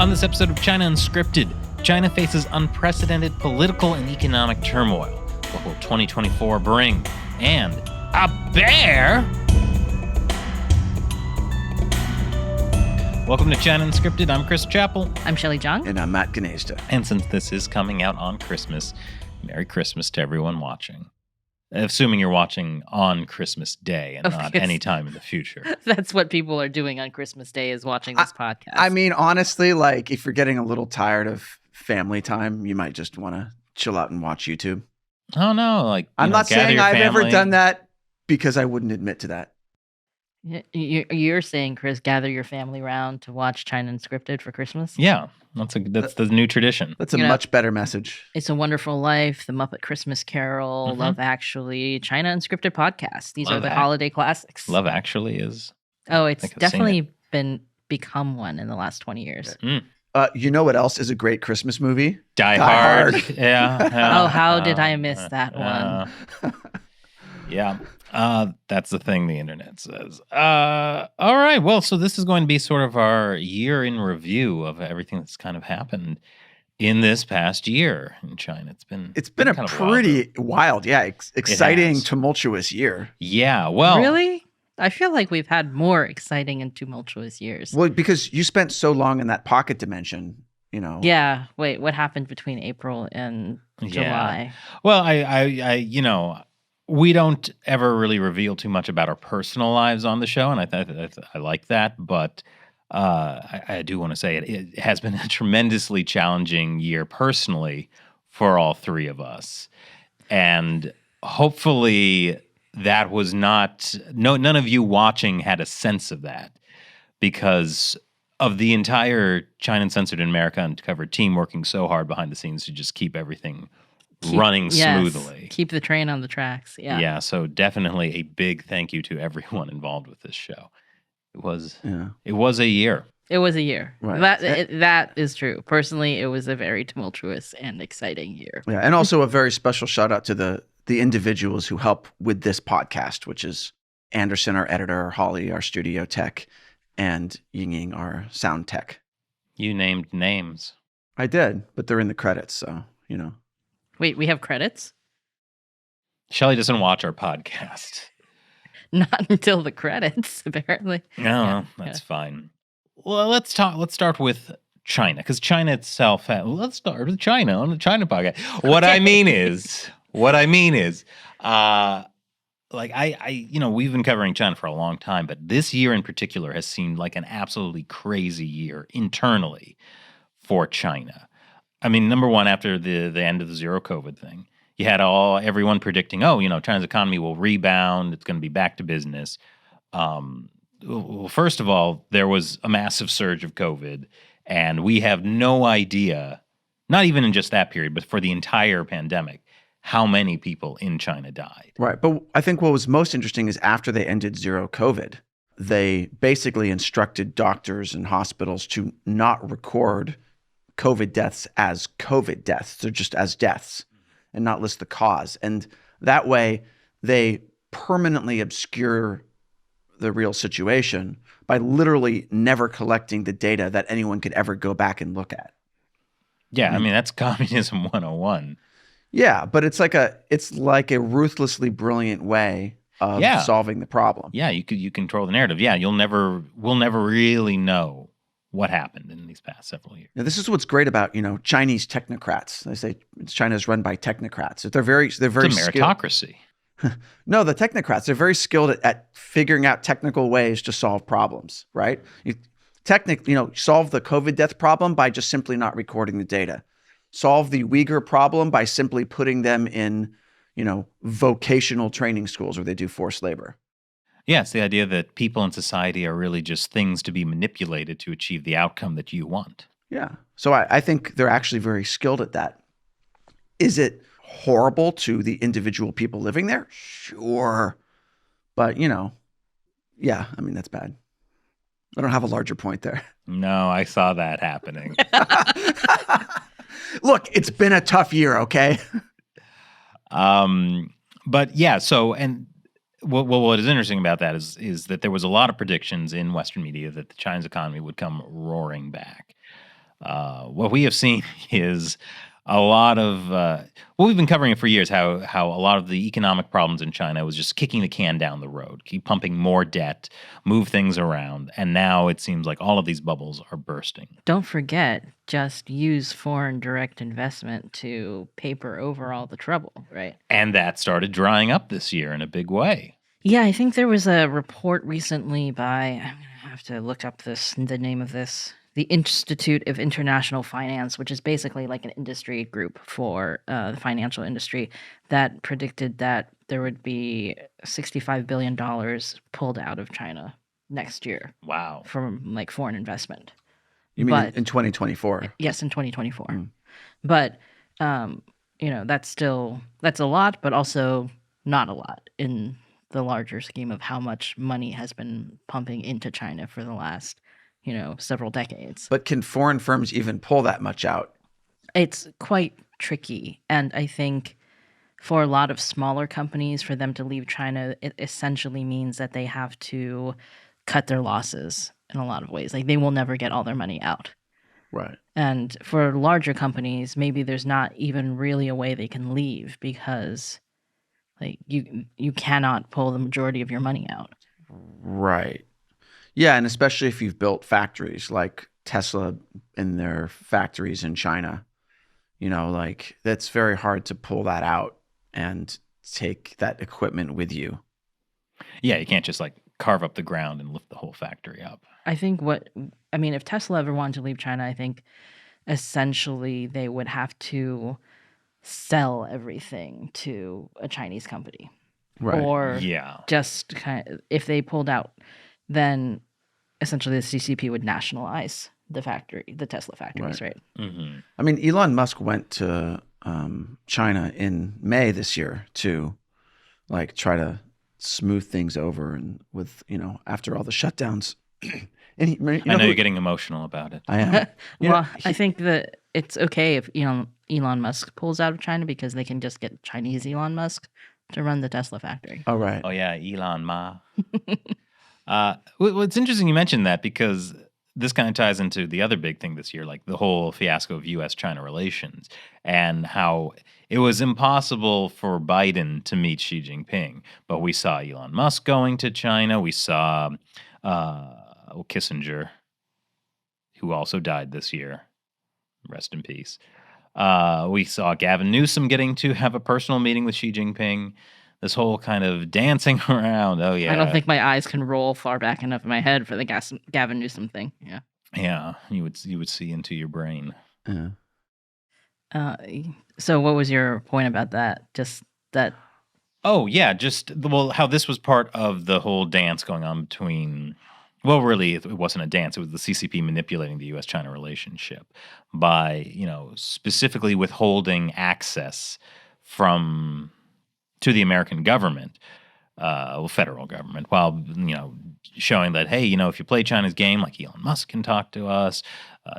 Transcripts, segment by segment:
On this episode of China Unscripted, China faces unprecedented political and economic turmoil. What will 2024 bring? And a bear? Welcome to China Unscripted. I'm Chris Chappell. I'm Shelley Jung. And I'm Matt Gnezda. And since this is coming out on Christmas, Merry Christmas to everyone watching. Assuming you're watching on Christmas Day and not any time in the future. That's what people are doing on Christmas Day, is watching this podcast. I mean, honestly, like, if you're getting a little tired of family time, you might just want to chill out and watch YouTube. Oh, no. Like, I'm not saying I've ever done that because I wouldn't admit to that. You're saying, Chris, gather your family around to watch China Unscripted for Christmas? Yeah, that's the new tradition. That's a much better message. It's a Wonderful Life, The Muppet Christmas Carol, Love Actually, China Unscripted podcast. These are the holiday classics. Love Actually is... Oh, it's definitely become one in the last 20 years. You know what else is a great Christmas movie? Die Hard. Yeah. Oh, how did I miss that one? Yeah. That's the thing the internet says. All right. Well, so this is going to be sort of our year in review of everything that's kind of happened in this past year in China. It's been a pretty wild, exciting, tumultuous year. Yeah. Well, really? I feel like we've had more exciting and tumultuous years. Well, because you spent so long in that pocket dimension, you know. Yeah. Wait, what happened between April and July? Well, I we don't ever really reveal too much about our personal lives on the show, and I like that. But I do want to say it has been a tremendously challenging year personally for all three of us, and hopefully that was not none of you watching had a sense of that because of the entire China Uncensored and America Uncovered team working so hard behind the scenes to just keep everything running smoothly. Keep the train on the tracks. Yeah. Yeah. So definitely a big thank you to everyone involved with this show. It was a year. It was a year. Right. That is true. Personally, it was a very tumultuous and exciting year. Yeah. And also a very special shout out to the individuals who help with this podcast, which is Anderson, our editor, Holly, our studio tech, and Ying, our sound tech. You named names. I did, but they're in the credits, so, you know. Wait, we have credits? Shelley doesn't watch our podcast. Not until the credits, apparently. No, that's fine. Well, let's start with China, because China itself. Let's start with China on the China podcast. What I mean is, like we've been covering China for a long time, but this year in particular has seemed like an absolutely crazy year internally for China. I mean, number one, after the end of the zero COVID thing, you had everyone predicting, China's economy will rebound. It's going to be back to business. Well, first of all, there was a massive surge of COVID, and we have no idea, not even in just that period, but for the entire pandemic, how many people in China died. Right. But I think what was most interesting is after they ended zero COVID, they basically instructed doctors and hospitals to not record COVID deaths as COVID deaths. They're just as deaths and not list the cause. And that way they permanently obscure the real situation by literally never collecting the data that anyone could ever go back and look at. Yeah, I mean, that's communism 101. Yeah, but it's like a ruthlessly brilliant way of solving the problem. Yeah, you control the narrative. Yeah, we'll never really know what happened in these past several years. Now, this is what's great about, Chinese technocrats. They say China is run by technocrats. They're very it's a meritocracy. No, the technocrats, they're very skilled at figuring out technical ways to solve problems, right? Solve the COVID death problem by just simply not recording the data. Solve the Uyghur problem by simply putting them in, vocational training schools where they do forced labor. Yeah, it's the idea that people in society are really just things to be manipulated to achieve the outcome that you want. Yeah. So I think they're actually very skilled at that. Is it horrible to the individual people living there? Sure. But, that's bad. I don't have a larger point there. No, I saw that happening. Look, it's been a tough year, okay? But yeah, so, and what is interesting about that is that there was a lot of predictions in Western media that China's economy would come roaring back. What we have seen is a lot of well, we've been covering it for years. How a lot of the economic problems in China was just kicking the can down the road, keep pumping more debt, move things around, and now it seems like all of these bubbles are bursting. Don't forget, just use foreign direct investment to paper over all the trouble, right? And that started drying up this year in a big way. Yeah, I think there was a report recently by, I'm gonna have to look up the name of this, the Institute of International Finance, which is basically like an industry group for the financial industry, that predicted that there would be $65 billion pulled out of China next year. Wow. From like foreign investment. You mean in 2024? Yes, in 2024. But, that's a lot, but also not a lot in the larger scheme of how much money has been pumping into China for the last, several decades. But can foreign firms even pull that much out? It's quite tricky. And I think for a lot of smaller companies, for them to leave China, it essentially means that they have to cut their losses in a lot of ways. Like they will never get all their money out. Right. And for larger companies, maybe there's not even really a way they can leave because like you cannot pull the majority of your money out. Right. Yeah, and especially if you've built factories like Tesla in their factories in China, like that's very hard to pull that out and take that equipment with you. Yeah, you can't just like carve up the ground and lift the whole factory up. I think if Tesla ever wanted to leave China, I think essentially they would have to sell everything to a Chinese company. Right. Or yeah. just kind of, if they pulled out, then essentially the CCP would nationalize the Tesla factories, right? Mm-hmm. I mean, Elon Musk went to China in May this year to like try to smooth things over and with, after all the shutdowns. And I know you're getting emotional about it. I am. I think that it's okay if Elon Musk pulls out of China because they can just get Chinese Elon Musk to run the Tesla factory. Oh, right. Oh, yeah, Elon Ma. Well, it's interesting you mentioned that because this kind of ties into the other big thing this year, like the whole fiasco of U.S.-China relations and how it was impossible for Biden to meet Xi Jinping. But we saw Elon Musk going to China. We saw Kissinger, who also died this year. Rest in peace. We saw Gavin Newsom getting to have a personal meeting with Xi Jinping. This whole kind of dancing around. Oh, yeah. I don't think my eyes can roll far back enough in my head for the Gavin Newsom thing. Yeah. Yeah, you would see into your brain. Yeah. So what was your point about that? Just that. Oh, yeah. How this was part of the whole dance going on between. Well, really, it wasn't a dance. It was the CCP manipulating the U.S.-China relationship by, specifically withholding access to the American government, federal government, while, showing that, hey, if you play China's game, like Elon Musk can talk to us,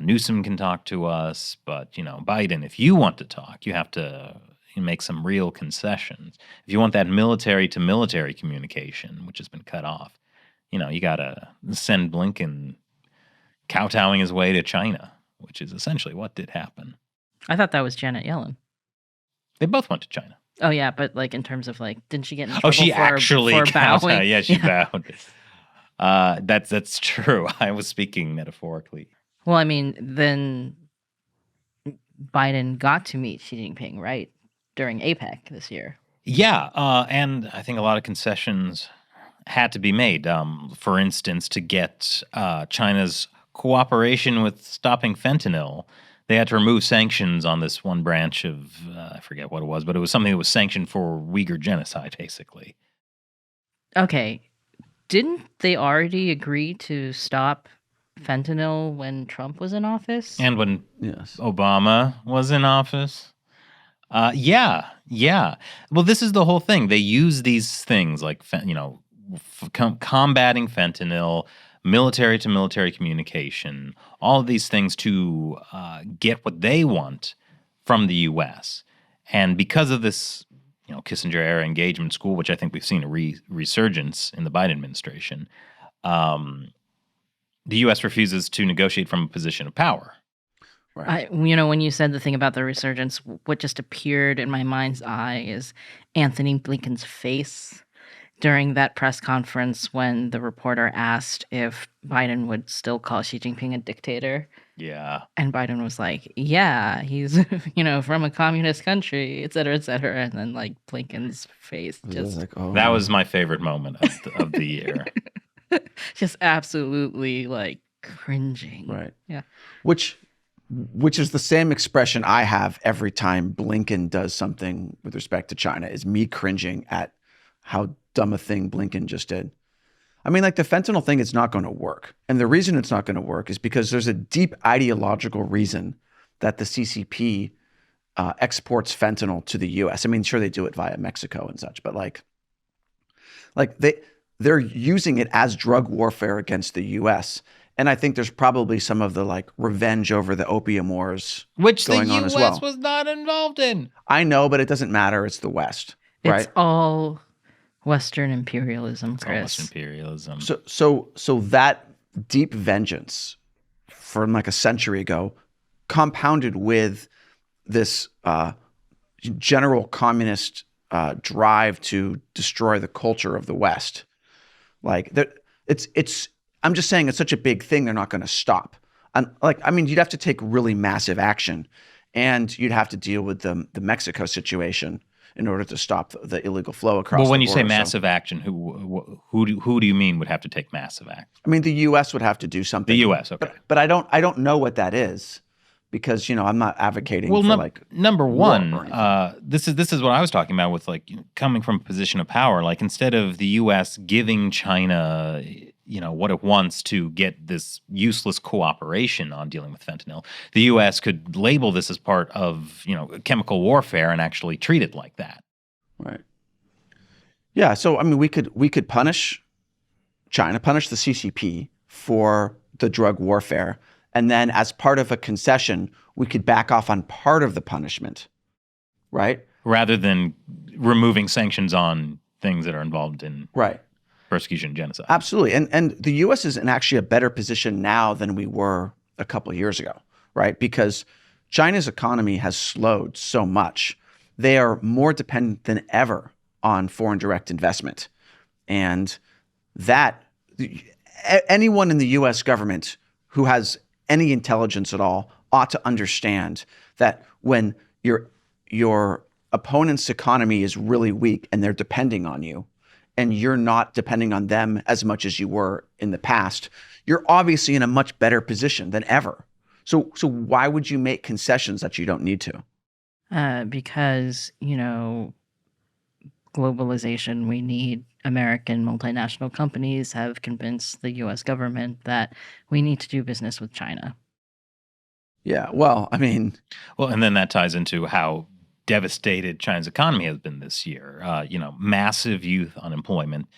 Newsom can talk to us, but, Biden, if you want to talk, you have to make some real concessions. If you want that military-to-military communication, which has been cut off, you got to send Blinken kowtowing his way to China, which is essentially what did happen. I thought that was Janet Yellen. They both went to China. Oh, yeah, but like in terms of like, didn't she get in trouble she actually for bowing? Yeah, she bowed. That's true. I was speaking metaphorically. Well, I mean, then Biden got to meet Xi Jinping, right, during APEC this year. Yeah, and I think a lot of concessions had to be made. For instance, to get China's cooperation with stopping fentanyl, they had to remove sanctions on this one branch of, I forget what it was, but it was something that was sanctioned for Uyghur genocide, basically. Okay. Didn't they already agree to stop fentanyl when Trump was in office? And when Yes. Obama was in office? Yeah. Well, this is the whole thing. They use these things like, combating fentanyl, military-to-military communication, all of these things to get what they want from the U.S. And because of this, Kissinger-era engagement school, which I think we've seen a resurgence in the Biden administration, the U.S. refuses to negotiate from a position of power. Right. When you said the thing about the resurgence, what just appeared in my mind's eye is Anthony Blinken's face during that press conference when the reporter asked if Biden would still call Xi Jinping a dictator. Yeah. And Biden was like, yeah, he's, from a communist country, et cetera, et cetera. And then, like, Blinken's face It was just, like, oh, That was my favorite moment of the year. just absolutely, like, cringing. right. Yeah. Which is the same expression I have every time Blinken does something with respect to China, is me cringing at how dumb a thing Blinken just did. I mean, like the fentanyl thing is not going to work. And the reason it's not going to work is because there's a deep ideological reason that the CCP exports fentanyl to the US. I mean, sure, they do it via Mexico and such, but like they're using it as drug warfare against the US. And I think there's probably some of the like revenge over the opium wars Which the going on U.S. as well. was not involved in. I know, but it doesn't matter. It's the West, right? It's all Western imperialism, It's all Chris. Western imperialism. So that deep vengeance from like a century ago, compounded with this general communist drive to destroy the culture of the West, like that, it's. I'm just saying it's such a big thing. They're not going to stop. And you'd have to take really massive action, and you'd have to deal with the Mexico situation in order to stop the illegal flow across. Well, when the you say border. massive action, who do you mean would have to take massive action? I mean, the U.S. would have to do something. The U.S. Okay, but I don't know what that is, because I'm not advocating for number war one. or anything. This is what I was talking about with coming from a position of power. Like instead of the U.S. giving China what it wants to get this useless cooperation on dealing with fentanyl, the U.S. could label this as part of chemical warfare and actually treat it like that. Right. Yeah. So we could punish China, punish the CCP for the drug warfare, and then as part of a concession, we could back off on part of the punishment, right? Rather than removing sanctions on things that are involved in right. persecution and genocide. Absolutely. And the U.S. is in actually a better position now than we were a couple of years ago, right? Because China's economy has slowed so much. They are more dependent than ever on foreign direct investment. And anyone in the U.S. government who has any intelligence at all ought to understand that when your opponent's economy is really weak and they're depending on you, and you're not depending on them as much as you were in the past, you're obviously in a much better position than ever. So why would you make concessions that you don't need to? Because, globalization, we need American multinational companies have convinced the U.S. government that we need to do business with China. Yeah, well, and then that ties into how devastated China's economy has been this year. Massive youth unemployment.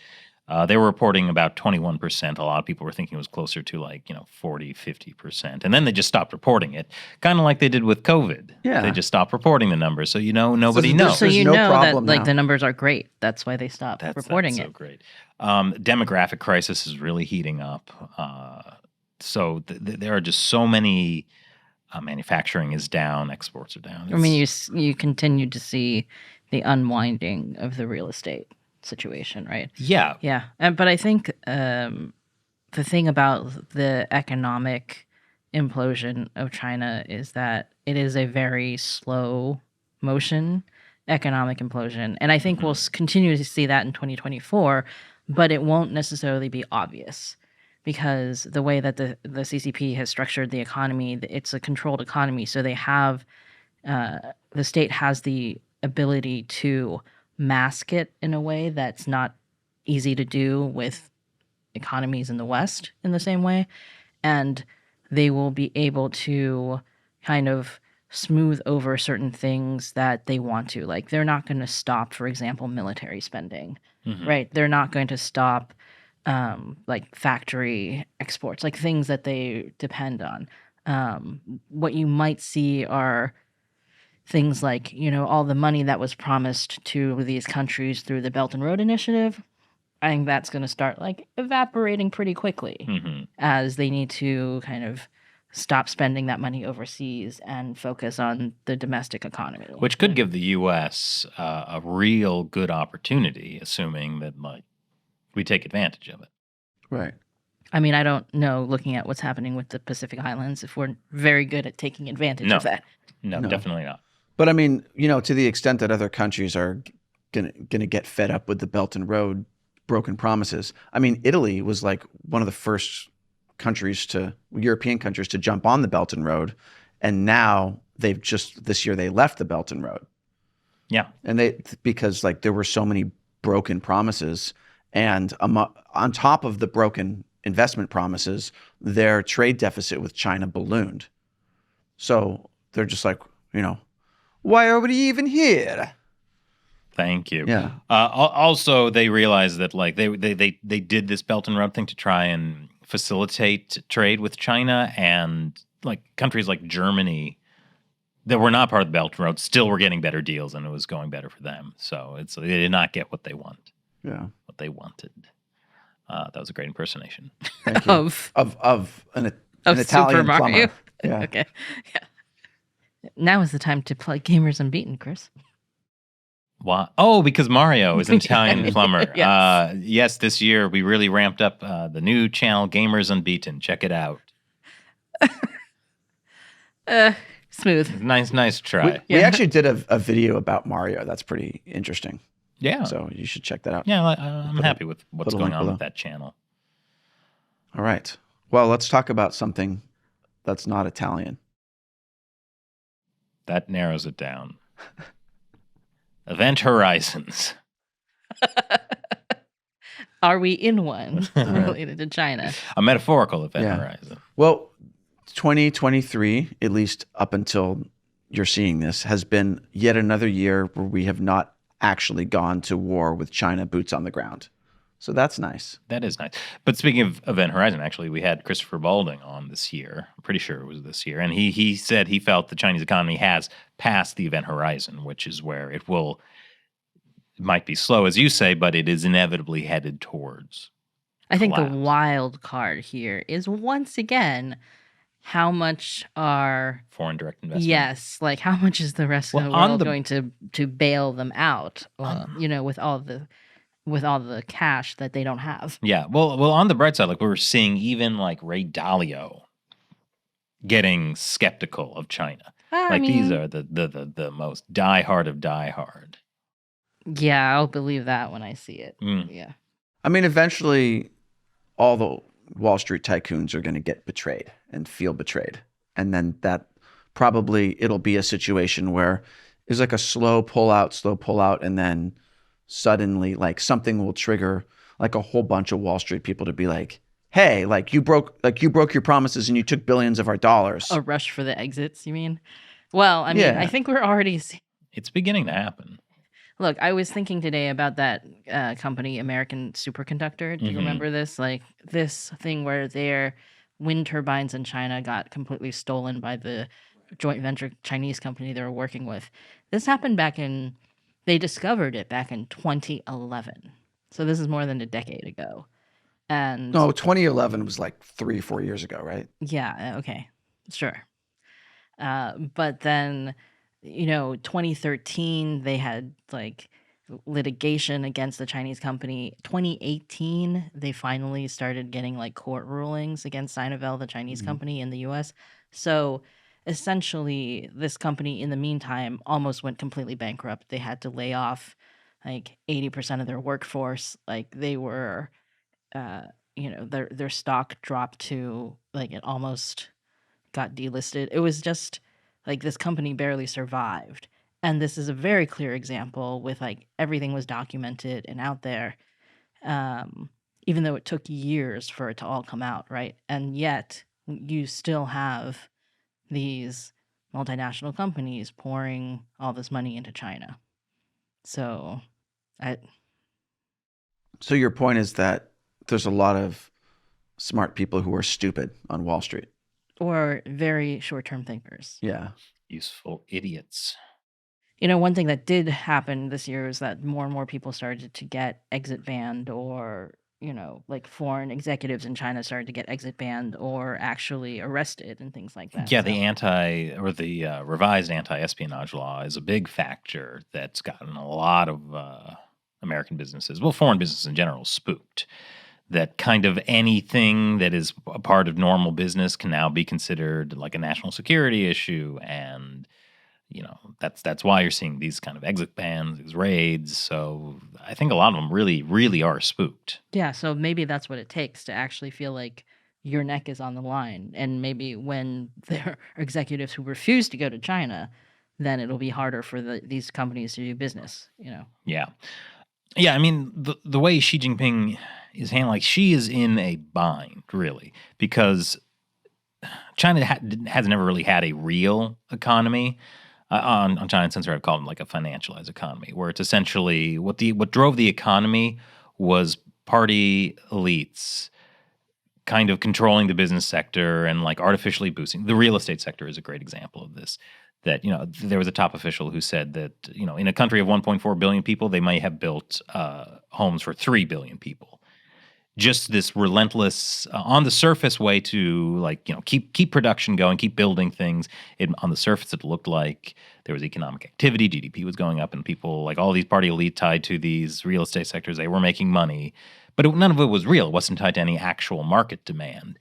They were reporting about 21%. A lot of people were thinking it was closer to 40, 50%. And then they just stopped reporting it, kind of like they did with COVID. Yeah. They just stopped reporting the numbers. So, nobody knows. So There's no problem that now. the numbers are great. That's why they stopped reporting that's it. so great. Demographic crisis is really heating up. So there are just so many. Manufacturing is down, exports are down. You continue to see the unwinding of the real estate situation, right? Yeah. Yeah. But I think the thing about the economic implosion of China is that it is a very slow motion economic implosion. And I think we'll continue to see that in 2024, but it won't necessarily be obvious. Because the way that the CCP has structured the economy, it's a controlled economy. So they have, the state has the ability to mask it in a way that's not easy to do with economies in the West in the same way. And they will be able to kind of smooth over certain things that they want to. Like they're not going to stop, for example, military spending, right? They're not going to stop factory exports, like things that they depend on. What you might see are things like, all the money that was promised to these countries through the Belt and Road Initiative. I think that's going to start evaporating pretty quickly as they need to kind of stop spending that money overseas and focus on the domestic economy. Which could give the U.S. A real good opportunity, assuming that we take advantage of it. Right. I mean, I don't know, looking at what's happening with the Pacific Islands, if we're very good at taking advantage No. of that. No, definitely not. But I mean, to the extent that other countries are gonna get fed up with the Belt and Road broken promises. I mean, Italy was like one of the first European countries to jump on the Belt and Road, and now this year they left the Belt and Road. Yeah. And because like there were so many broken promises, and on top of the broken investment promises, their trade deficit with China ballooned. So they're just like, why are we even here? Thank you. Yeah. Also, they realized that they did this Belt and Road thing to try and facilitate trade with China, and countries like Germany that were not part of the Belt and Road still were getting better deals, and it was going better for them. So they did not get what they want. Yeah. What they wanted. That was a great impersonation. Thank you. of an Italian Super Mario. plumber. Yeah. Okay. Yeah. Now is the time to play Gamers Unbeaten, Chris. Why? Oh, because Mario is an Italian plumber. Yes. Yes, this year we really ramped up the new channel, Gamers Unbeaten. Check it out. Smooth. Nice try. We actually did a video about Mario. That's pretty interesting. Yeah. So you should check that out. Yeah, I'm happy with what's put a going link on below. with that channel. All right. Well, let's talk about something that's not Italian. That narrows it down. Event Horizons. Are we in one related to China? A metaphorical Event Yeah. Horizon. Well, 2023, at least up until you're seeing this, has been yet another year where we have not actually gone to war with China, boots on the ground. So that's nice. That is nice. But speaking of Event Horizon, actually, we had Christopher Balding on this year. I'm pretty sure it was this year. And he said he felt the Chinese economy has passed the Event Horizon, which is where it might be slow, as you say, but it is inevitably headed towards I think the collapse. wild card here is once again how much are Foreign direct investment. yes, like how much is the rest of the world going to bail them out? With all the cash that they don't have. Yeah. Well, on the bright side, we're seeing even Ray Dalio getting skeptical of China. These are the most diehard of diehard. Yeah, I'll believe that when I see it. Yeah. I mean, eventually all the Wall Street tycoons are going to get betrayed and feel betrayed. And then it'll be a situation where there's a slow pull out, and then suddenly something will trigger a whole bunch of Wall Street people to be like, hey, you broke your promises and you took billions of our dollars. A rush for the exits, you mean? Well, I mean, Yeah. I think we're already It's beginning to happen. Look, I was thinking today about that company, American Superconductor. Do you remember this? This thing where their wind turbines in China got completely stolen by the joint venture Chinese company they were working with. This happened they discovered it back in 2011. So this is more than a decade ago. And No, 2011 was 3 or 4 years ago, right? yeah, okay, sure. But then 2013, they had litigation against the Chinese company. 2018, they finally started getting court rulings against Sinovel, the Chinese company in the US. So essentially, this company in the meantime almost went completely bankrupt. They had to lay off 80% of their workforce. They were, their stock dropped to it almost got delisted. It was just this company barely survived. And this is a very clear example with everything was documented and out there, even though it took years for it to all come out, right? And yet you still have these multinational companies pouring all this money into China. So your point is that there's a lot of smart people who are stupid on Wall Street. Or very short-term thinkers. Yeah. Useful idiots. One thing that did happen this year is that more and more people started to get exit banned or like foreign executives in China started to get exit banned or actually arrested and things like that. Yeah, So the revised anti-espionage law is a big factor that's gotten a lot of American businesses, well, foreign businesses in general, spooked. That kind of anything that is a part of normal business can now be considered like a national security issue, and that's why you're seeing these kind of exit bans, these raids. So I think a lot of them really, really are spooked. yeah, so maybe that's what it takes to actually feel like your neck is on the line. And maybe when there are executives who refuse to go to China, then it'll be harder for these companies to do business. Yeah. Yeah, I mean, the way Xi Jinping is handling, like, she is in a bind, really, because China has never really had a real economy. On China Uncensored, I've called it like a financialized economy, where it's essentially what drove the economy was party elites kind of controlling the business sector and like artificially boosting. The real estate sector is a great example of this. That there was a top official who said that in a country of 1.4 billion people, they might have built homes for 3 billion people. Just this relentless, on the surface way to keep production going, keep building things. On the surface, it looked like there was economic activity, GDP was going up, and people like all these party elite tied to these real estate sectors, they were making money, but none of it was real. It wasn't tied to any actual market demand,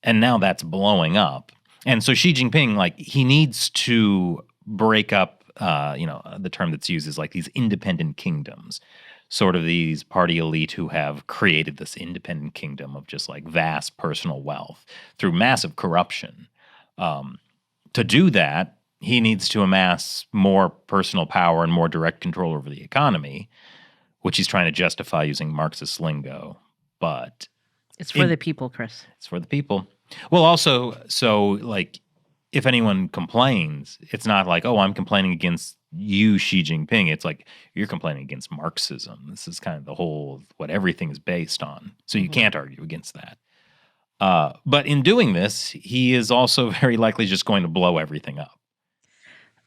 and now that's blowing up. And so Xi Jinping, he needs to break up, the term that's used is like these independent kingdoms, sort of these party elite who have created this independent kingdom of just like vast personal wealth through massive corruption. To do that, he needs to amass more personal power and more direct control over the economy, which he's trying to justify using Marxist lingo. But it's for the people, Chris. It's for the people. Well, also, so if anyone complains, it's not like, oh, I'm complaining against you, Xi Jinping. It's like you're complaining against Marxism. This is kind of the whole, what everything is based on. So you can't argue against that. But in doing this, he is also very likely just going to blow everything up.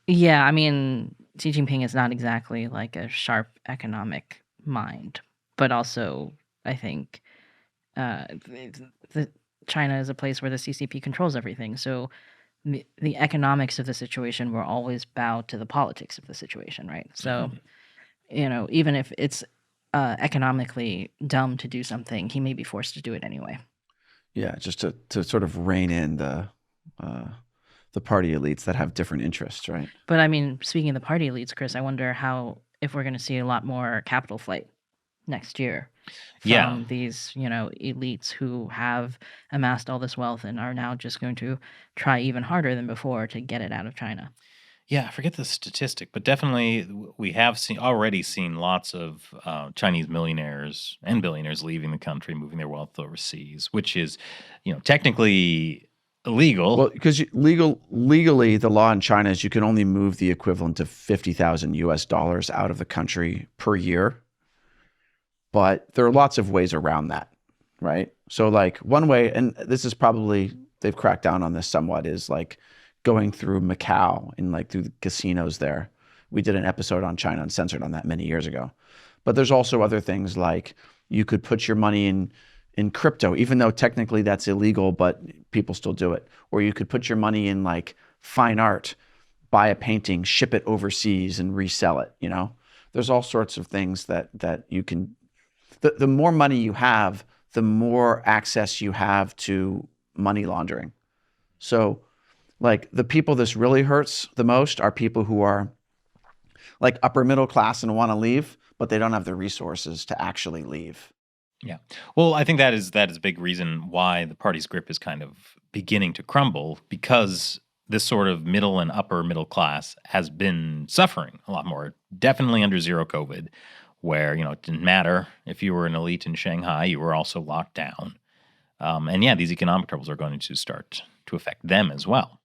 Yeah, I mean, Xi Jinping is not exactly like a sharp economic mind, but also I think China is a place where the CCP controls everything. So the economics of the situation will always bow to the politics of the situation, right? So, even if it's economically dumb to do something, he may be forced to do it anyway. Yeah, just to sort of rein in the party elites that have different interests, right? But I mean, speaking of the party elites, Chris, I wonder if we're going to see a lot more capital flight next year from these, elites who have amassed all this wealth and are now just going to try even harder than before to get it out of China. Yeah, I forget the statistic, but definitely we have already seen lots of Chinese millionaires and billionaires leaving the country, moving their wealth overseas, which is, technically illegal. Well, because legally, the law in China is you can only move the equivalent of $50,000 out of the country per year. But there are lots of ways around that, right? So one way, and this is probably, they've cracked down on this somewhat, is going through Macau and through the casinos there. We did an episode on China Uncensored on that many years ago. But there's also other things like you could put your money in crypto, even though technically that's illegal, but people still do it. Or you could put your money in fine art, buy a painting, ship it overseas and resell it, There's all sorts of things that you can. The more money you have, the more access you have to money laundering. So the people this really hurts the most are people who are upper middle class and want to leave, but they don't have the resources to actually leave. Yeah. Well, I think that is a big reason why the party's grip is kind of beginning to crumble, because this sort of middle and upper middle class has been suffering a lot more, definitely under zero COVID, where, it didn't matter if you were an elite in Shanghai, you were also locked down. And yeah, these economic troubles are going to start to affect them as well.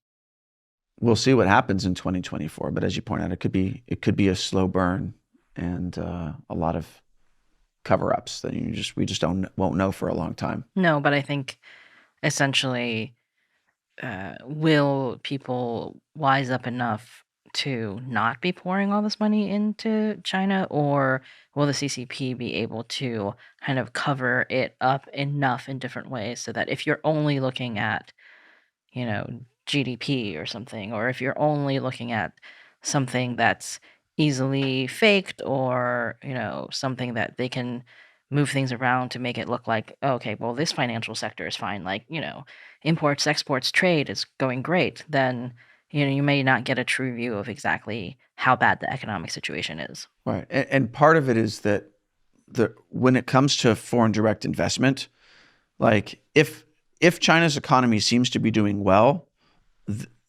We'll see what happens in 2024, but as you point out, it could be a slow burn and a lot of cover-ups that we just won't know for a long time. No, but I think essentially, will people wise up enough to not be pouring all this money into China, or will the CCP be able to kind of cover it up enough in different ways so that if you're only looking at, GDP or something, or if you're only looking at something that's easily faked, or, something that they can move things around to make it look like, okay, well, this financial sector is fine, like, imports, exports, trade is going great, then, you may not get a true view of exactly how bad the economic situation is. Right. And part of it is that when it comes to foreign direct investment, like if China's economy seems to be doing well,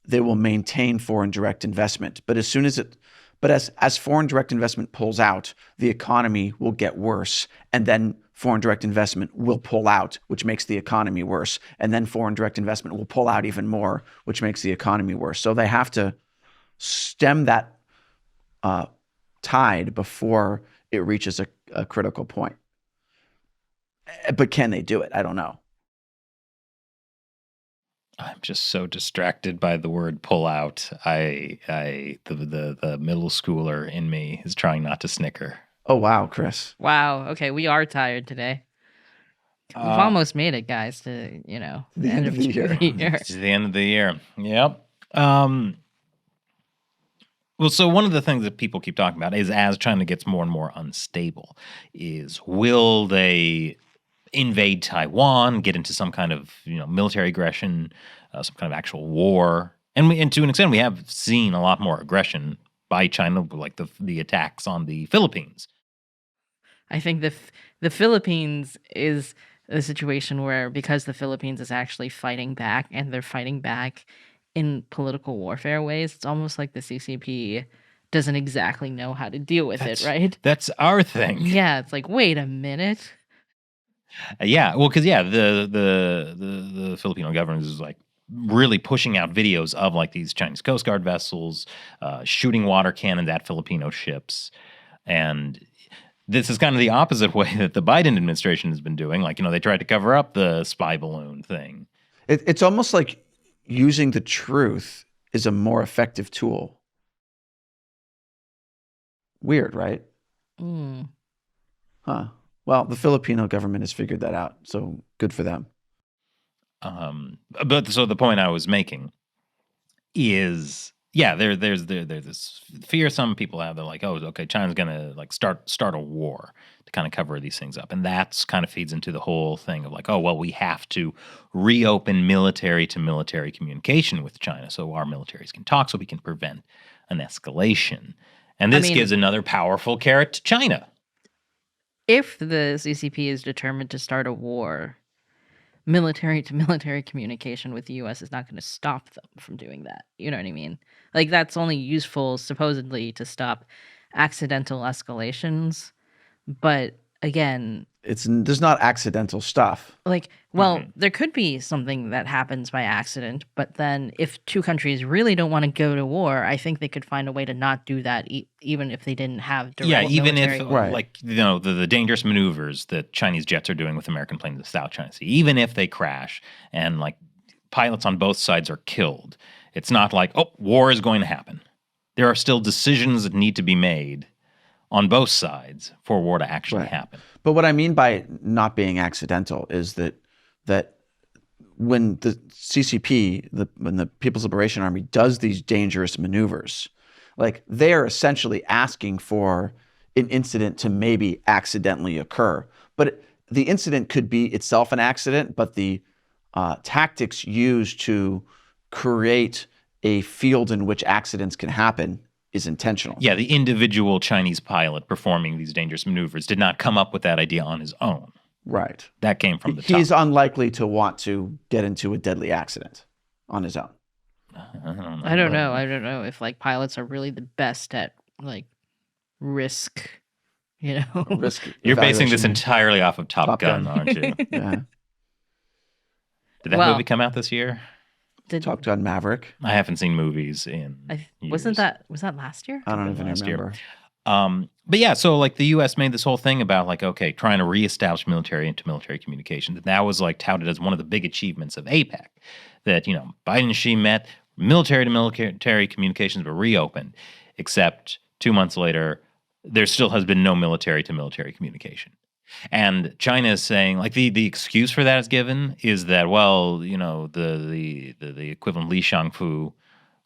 they will maintain foreign direct investment. But as foreign direct investment pulls out, the economy will get worse, and then foreign direct investment will pull out, which makes the economy worse, and then foreign direct investment will pull out even more, which makes the economy worse. So they have to stem that tide before it reaches a critical point. But can they do it? I don't know. I'm just so distracted by the word pull out. The middle schooler in me is trying not to snicker. Oh, wow, Chris. Wow. Okay, we are tired today. We've almost made it, guys, to, the end of the year. It's the end of the year. Yep. Well, so one of the things that people keep talking about is as China gets more and more unstable, is will they invade Taiwan, get into some kind of military aggression, some kind of actual war, and to an extent we have seen a lot more aggression by China, like the attacks on the Philippines. I think the Philippines is a situation where, because the Philippines is actually fighting back, and they're fighting back in political warfare ways, it's almost like the CCP doesn't exactly know how to deal with it, right? That's our thing. Yeah, it's like, wait a minute. Yeah, well, because the Filipino government is like really pushing out videos of like these Chinese Coast Guard vessels shooting water cannons at Filipino ships, and this is kind of the opposite way that the Biden administration has been doing. Like, they tried to cover up the spy balloon thing. It's almost like using the truth is a more effective tool. Weird, right? Mm. Huh. Well, the Filipino government has figured that out, so good for them. But so the point I was making is, there's this fear some people have. They're like, oh, okay, China's gonna like start a war to kind of cover these things up, and that's kind of feeds into the whole thing of like, oh, well, we have to reopen military to military communication with China so our militaries can talk, so we can prevent an escalation, and this gives another powerful carrot to China. If the CCP is determined to start a war, military to military communication with the US is not going to stop them from doing that. You know what I mean? Like, that's only useful supposedly to stop accidental escalations. But again, there's not accidental stuff. Like, well, there could be something that happens by accident, but then if two countries really don't want to go to war, I think they could find a way to not do that, even if they didn't have direct even military. if like the dangerous maneuvers that Chinese jets are doing with American planes in the South China Sea, even if they crash and like pilots on both sides are killed, it's not like, oh, war is going to happen. There are still decisions that need to be made on both sides for war to actually happen. But what I mean by it not being accidental is that when the CCP, when the People's Liberation Army does these dangerous maneuvers, like they are essentially asking for an incident to maybe accidentally occur. But the incident could be itself an accident, but the tactics used to create a field in which accidents can happen is intentional. Yeah, the individual Chinese pilot performing these dangerous maneuvers did not come up with that idea on his own. Right. That came from the top. He's unlikely to want to get into a deadly accident on his own. I don't know. I don't know if like pilots are really the best at like risk, Risk You're basing evaluation. this entirely off of Top Gun, Gun. aren't you? Yeah. Did that movie come out this year? Top Gun Maverick. I haven't seen movies in years. Was that last year? I don't even Last year. remember. But yeah, so like the U.S. made this whole thing about like, okay, trying to reestablish military into military communication. That was like touted as one of the big achievements of APEC. That, Biden and Xi met, military to military communications were reopened, except 2 months later, there still has been no military to military communication. And China is saying, like, the excuse for that is given is that, well, the equivalent Li Shangfu,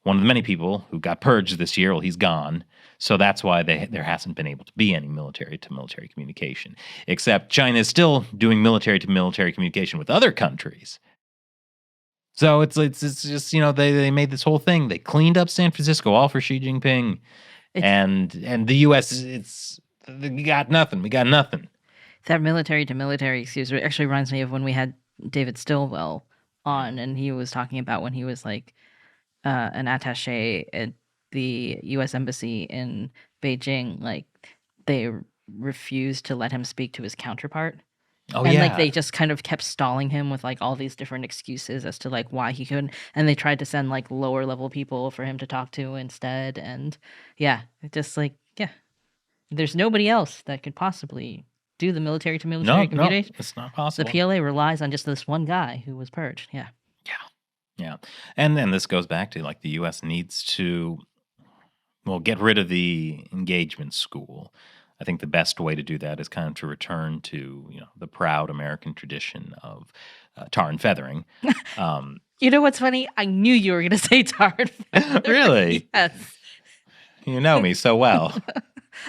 one of the many people who got purged this year, well, he's gone. So that's why there hasn't been able to be any military to military communication. Except China is still doing military to military communication with other countries. So it's just, they made this whole thing. They cleaned up San Francisco all for Xi Jinping. And the U.S. We got nothing. We got nothing. That military to military excuse actually reminds me of when we had David Stilwell on, and he was talking about when he was like an attaché at the U.S. Embassy in Beijing, like they refused to let him speak to his counterpart. Oh, and yeah. like they just kind of kept stalling him with like all these different excuses as to like why he couldn't, and they tried to send like lower level people for him to talk to instead. And yeah, it just like, yeah, there's nobody else that could possibly do the military to military communication. No, it's not possible. The PLA relies on just this one guy who was purged. Yeah. And then this goes back to like the U.S. needs to, get rid of the engagement school. I think the best way to do that is kind of to return to, the proud American tradition of tar and feathering. You know what's funny? I knew you were going to say tar and feathering. Really? Yes. You know me so well.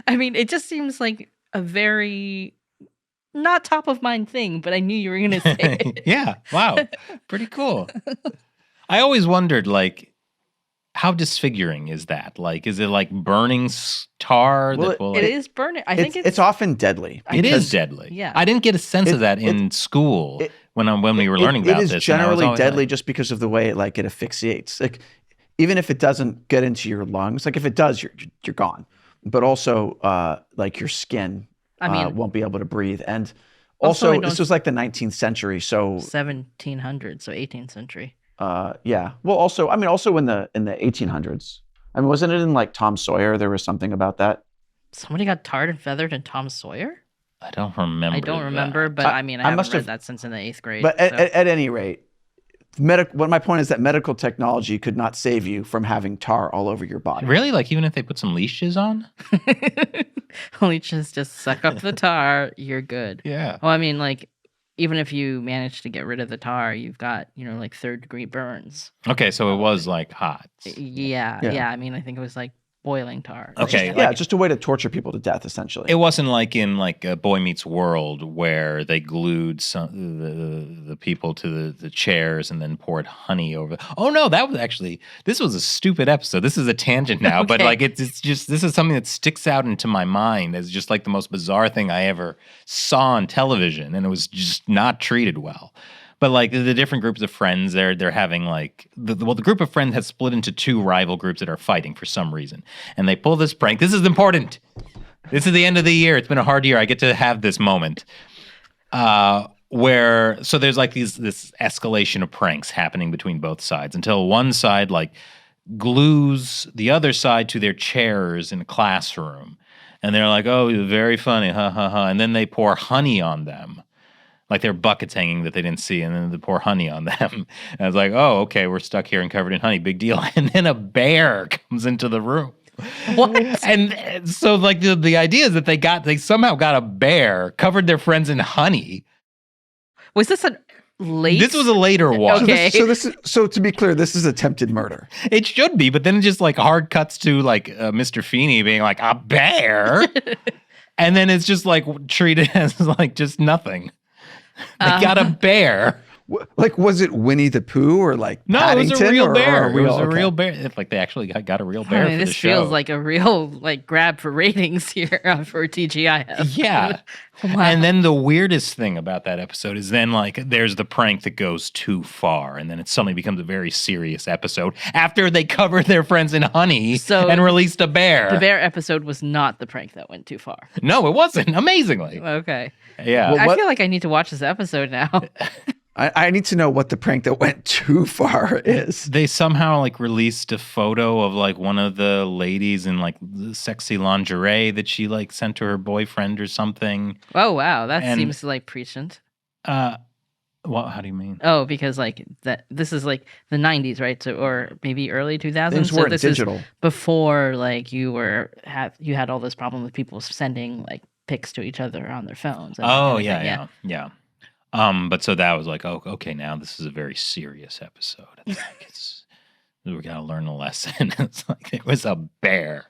I mean, it just seems like a very not top of mind thing, but I knew you were going to say it. Yeah. Wow. Pretty cool. I always wondered, like, how disfiguring is that? Like, is it like burning tar? Well, it is burning. I think it's often deadly. It is deadly. Yeah. I didn't get a sense of that in school when we were learning about this. It is generally deadly just because of the way it asphyxiates. Like, even if it doesn't get into your lungs, like if it does, you're gone. But also, like your skin won't be able to breathe. And also this was like the 19th century, so 1700s, so 18th century. Yeah. Well, also in the 1800s. I mean, wasn't it in like Tom Sawyer? There was something about that. Somebody got tarred and feathered in Tom Sawyer? I don't remember. But I mean, I haven't read that since in the 8th grade. But at any rate, my point is that medical technology could not save you from having tar all over your body. Really? Like even if they put some leashes on? Leashes just suck up the tar, you're good. Yeah. Well, I mean, like, even if you manage to get rid of the tar, you've got, like 3rd-degree burns. Okay, so it was like hot. Yeah. I mean, I think it was like boiling tar. Okay. Yeah, just a way to torture people to death, essentially. It wasn't like in like Boy Meets World where they glued the people to the chairs and then poured honey over. Oh no, this was a stupid episode. This is a tangent now, but like it's just, this is something that sticks out into my mind as just like the most bizarre thing I ever saw on television, and it was just not treated well. But like the different groups of friends, they're having like the group of friends has split into 2 rival groups that are fighting for some reason, and they pull this prank. This is important. This is the end of the year. It's been a hard year. I get to have this moment where there's like this escalation of pranks happening between both sides until one side like glues the other side to their chairs in a classroom, and they're like, "Oh, very funny, ha ha ha," and then they pour honey on them. Like their buckets hanging that they didn't see, and then they pour honey on them. And I was like, oh, okay, we're stuck here and covered in honey. Big deal. And then a bear comes into the room. What? And so like the idea is that they somehow got a bear, covered their friends in honey. Was this This was a later one. Okay. So to be clear, this is attempted murder. It should be, but then it just like hard cuts to like Mr. Feeney being like, a bear? And then it's just like treated as like just nothing. They got a bear. Like, was it Winnie the Pooh or like Paddington? It was a real bear. It was a real bear. It's like they actually got a real bear for the this show. feels like a real like grab for ratings here for TGIF. Yeah. Wow. And then the weirdest thing about that episode is then like there's the prank that goes too far, and then it suddenly becomes a very serious episode after they covered their friends in honey and released a bear. The bear episode was not the prank that went too far. No, it wasn't. Amazingly. Okay. Yeah. I feel like I need to watch this episode now. I need to know what the prank that went too far is. They somehow like released a photo of like one of the ladies in like sexy lingerie that she like sent to her boyfriend or something. Oh wow, that seems like prescient. Well, how do you mean? Oh, because like that this is like the 90s, right? So or maybe early 2000s. Things So weren't this digital. is before like you had all this problem with people sending like pics to each other on their phones and Oh, everything. yeah. But so that was like, oh, okay, now this is a very serious episode. It's like we gotta learn a lesson. It's like it was a bear,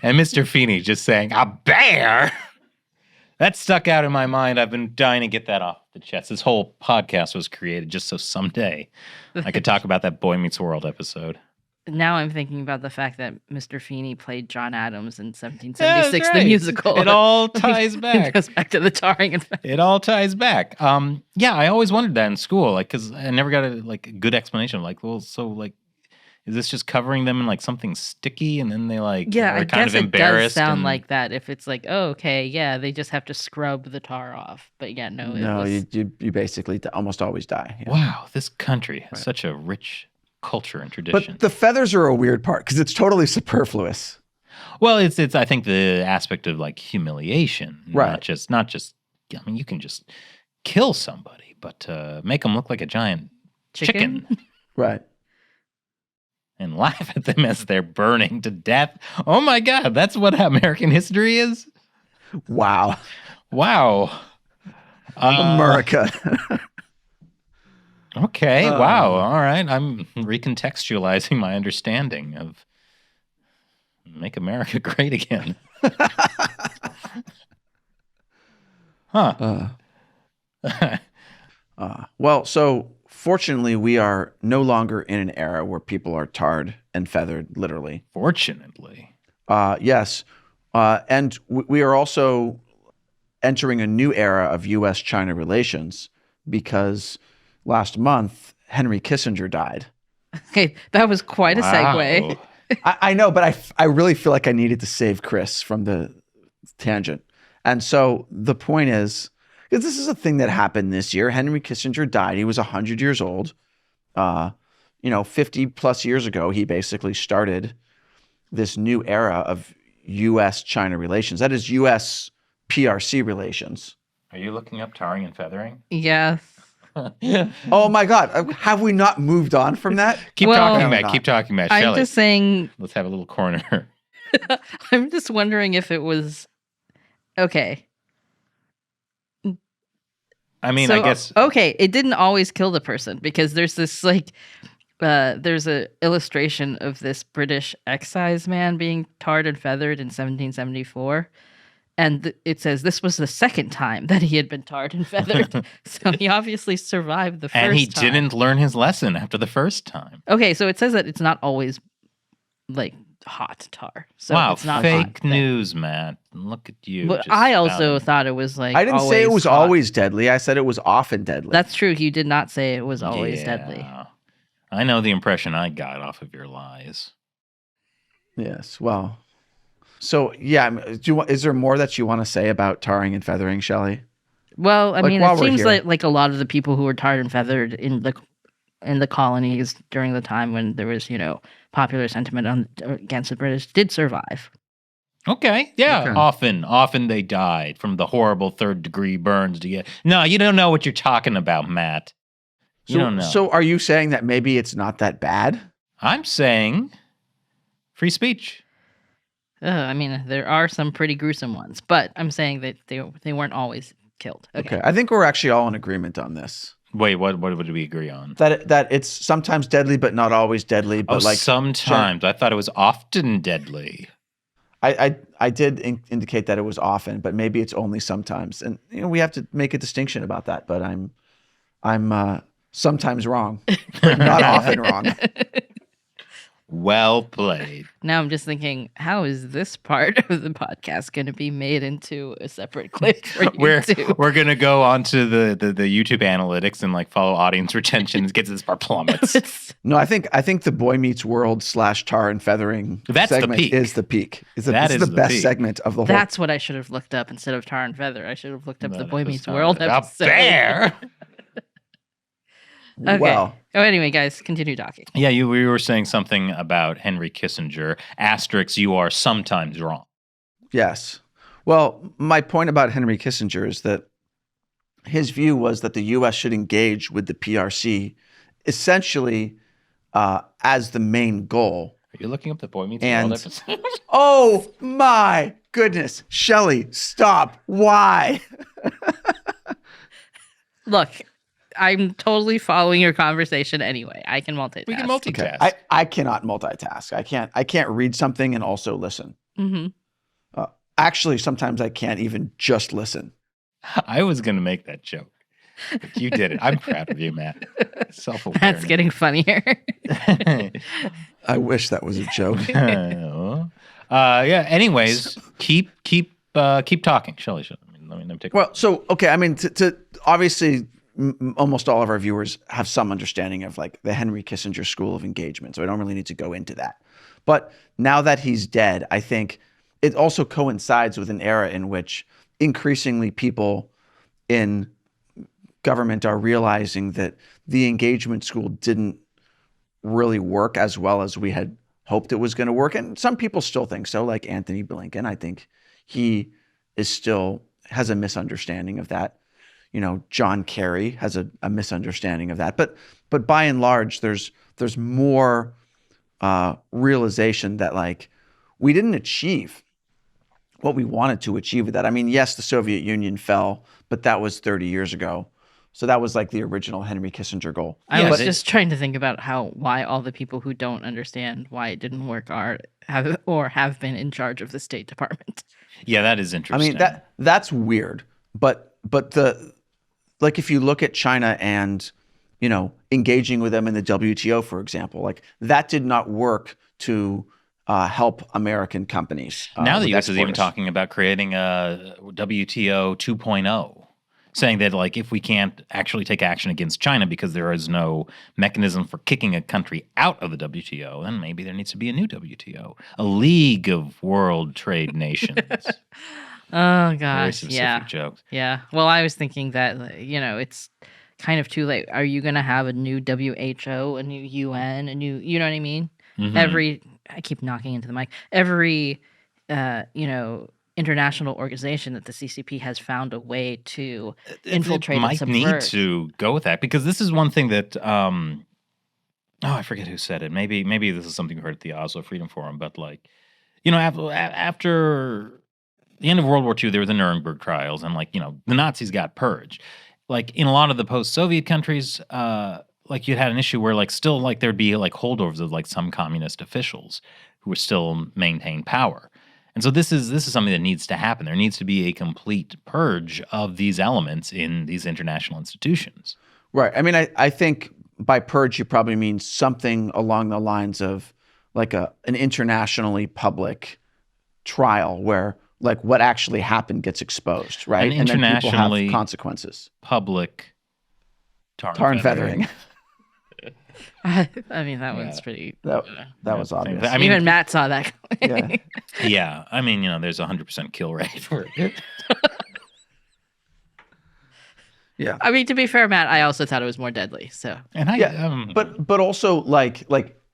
and Mr. Feeney just saying a bear. That stuck out in my mind. I've been dying to get that off the chest. This whole podcast was created just so someday I could talk about that Boy Meets World episode. Now I'm thinking about the fact that Mr. Feeney played John Adams in Yeah, 1776, that's the right. musical. It all ties back. It goes back to the tarring and It all ties back. Yeah, I always wondered that in school, like, because I never got a good explanation. Like, well, so like, is this just covering them in like something sticky, and then they like yeah, are I kind guess of it does embarrassed? sound and- like that. If it's like, oh, okay, yeah, they just have to scrub the tar off. But yeah, no, it No, was, you basically almost always die. Yeah. Wow, this country has Right. such a rich culture and tradition. But the feathers are a weird part because it's totally superfluous. Well, it's I think the aspect of like humiliation, Right. Not just. I mean, you can just kill somebody, but make them look like a giant chicken. Right. And laugh at them as they're burning to death. Oh my God, that's what American history is? Wow. Wow. America. Okay, wow. All right. I'm recontextualizing my understanding of Make America Great Again. Huh. Well, so fortunately, we are no longer in an era where people are tarred and feathered, literally. Fortunately. Yes. And we are also entering a new era of U.S.-China relations because last month, Henry Kissinger died. Okay, that was quite a segue. Wow. I know, but I really feel like I needed to save Chris from the tangent. And so the point is, because this is a thing that happened this year, Henry Kissinger died. He was 100 years old. 50 plus years ago, he basically started this new era of U.S.-China relations. That is U.S. PRC relations. Are you looking up tarring and feathering? Yes. Oh my God. Have we not moved on from that? Keep Well- talking No, about. not. Keep talking about. I'm Shelley. just saying, Let's have a little corner. I'm just wondering if it was okay. I mean, So, I guess. okay, it didn't always kill the person because there's this like there's a illustration of this British excise man being tarred and feathered in 1774, and it says this was the second time that he had been tarred and feathered. So he obviously survived the first And he time. didn't learn his lesson after the first time. Okay, so it says that it's not always like hot tar. So wow, it's not fake hot thing. news, Matt. Look at you. But just I also spouting. thought it was like I didn't say it was hot. always deadly. I said it was often deadly. That's true. You did not say it was always deadly. Yeah. I know the impression I got off of your lies. Yes. Well, so yeah, is there more that you want to say about tarring and feathering, Shelley? Well, I Like, mean, while it we're seems here. like a lot of the people who were tarred and feathered in the colonies during the time when there was, popular sentiment against the British did survive. Okay, yeah. Okay. Often they died from the horrible third-degree burns. No, you don't know what you're talking about, Matt. You don't know. So are you saying that maybe it's not that bad? I'm saying free speech. I mean, there are some pretty gruesome ones, but I'm saying that they weren't always killed. Okay. I think we're actually all in agreement on this. Wait, what did we agree on? That it's sometimes deadly, but not always deadly. But sometimes. I thought it was often deadly. I did indicate that it was often, but maybe it's only sometimes. And we have to make a distinction about that. But I'm sometimes wrong, but not often wrong. Well played. Now I'm just thinking, how is this part of the podcast going to be made into a separate clip for YouTube? We're gonna go onto the YouTube analytics and like follow audience retention and get to this part plummets. No, I think the Boy Meets World / tar and feathering That's the segment peak. is the peak. This That is is the the best peak. segment of the whole. That's what I should have looked up instead of tar and feather. I should have looked up the Boy Meets World A episode. bear. Okay. Well, Oh, anyway, guys, continue talking. Yeah, we were saying something about Henry Kissinger. Asterix, you are sometimes wrong. yes. Well, my point about Henry Kissinger is that his view was that the U.S. should engage with the PRC essentially as the main goal. Are you looking up the Boy Meets World episode? Oh my goodness, Shelley, stop! Why? Look, I'm totally following your conversation anyway. I can multitask. We can multitask. Okay. I cannot multitask. I can't read something and also listen. Actually, sometimes I can't even just listen. I was going to make that joke, but you did it. I'm proud of you, Matt. Self-awareness. That's getting funnier. I wish that was a joke. Yeah. Anyways, keep talking, Shelley. Let me take. Well, so okay. I mean, to obviously, almost all of our viewers have some understanding of like the Henry Kissinger school of engagement, so I don't really need to go into that. But now that he's dead, I think it also coincides with an era in which increasingly people in government are realizing that the engagement school didn't really work as well as we had hoped it was going to work. And some people still think so, like Anthony Blinken. I think he has a misunderstanding of that. You know, John Kerry has a misunderstanding of that. But by and large, there's more realization that like we didn't achieve what we wanted to achieve with that. I mean, yes, the Soviet Union fell, but that was 30 years ago. So that was like the original Henry Kissinger goal. I was just trying to think about why all the people who don't understand why it didn't work have been in charge of the State Department. Yeah, that is interesting. I mean, that's weird. But if you look at China and, you know, engaging with them in the WTO, for example, like that did not work to help American companies. Now the U.S. is even talking about creating a WTO 2.0, saying that like if we can't actually take action against China because there is no mechanism for kicking a country out of the WTO, then maybe there needs to be a new WTO, a League of World Trade Nations. Oh gosh, Very specific jokes. Yeah. Well, I was thinking that it's kind of too late. Are you going to have a new WHO, a new UN, you know what I mean? Mm-hmm. I keep knocking into the mic. Every international organization that the CCP has found a way to infiltrate and subvert. Might need to go with that, because this is one thing that I forget who said it. Maybe this is something we heard at the Oslo Freedom Forum, but like, you know, after the end of World War II, there were the Nuremberg trials, and like, you know, the Nazis got purged. Like in a lot of the post-Soviet countries, like you had an issue where like still like there'd be like holdovers of like some communist officials who were still maintain power. And so this is something that needs to happen. There needs to be a complete purge of these elements in these international institutions. Right. I mean, I think by purge you probably mean something along the lines of like an internationally public trial where like what actually happened gets exposed, right? And then people have consequences. Public tar and feathering. I mean, that one's pretty. That was obvious. I mean, even Matt saw that. Yeah. I mean, you know, there's 100% kill rate for it. Yeah. I mean, to be fair, Matt, I also thought it was more deadly. So. And but also like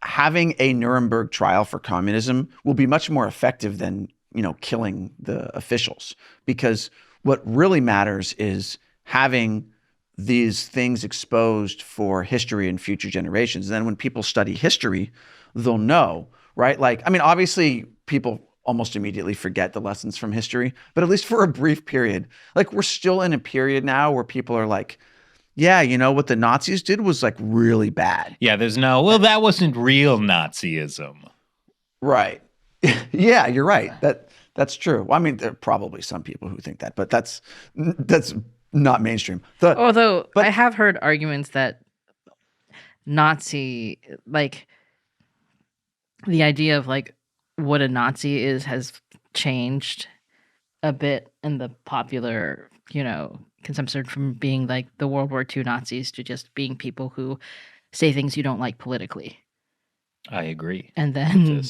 having a Nuremberg trial for communism will be much more effective than, you know, killing the officials, because what really matters is having these things exposed for history and future generations. And then when people study history, they'll know, right? Like, I mean, obviously people almost immediately forget the lessons from history, but at least for a brief period, like we're still in a period now where people are like, yeah, you know, what the Nazis did was like really bad. Yeah, that wasn't real Nazism. Right. Yeah, you're right. That's true. Well, I mean, there are probably some people who think that, but that's not mainstream. Although I have heard arguments that Nazi, like the idea of like what a Nazi is has changed a bit in the popular, you know, consumption, from being like the World War II Nazis to just being people who say things you don't like politically. I agree. And then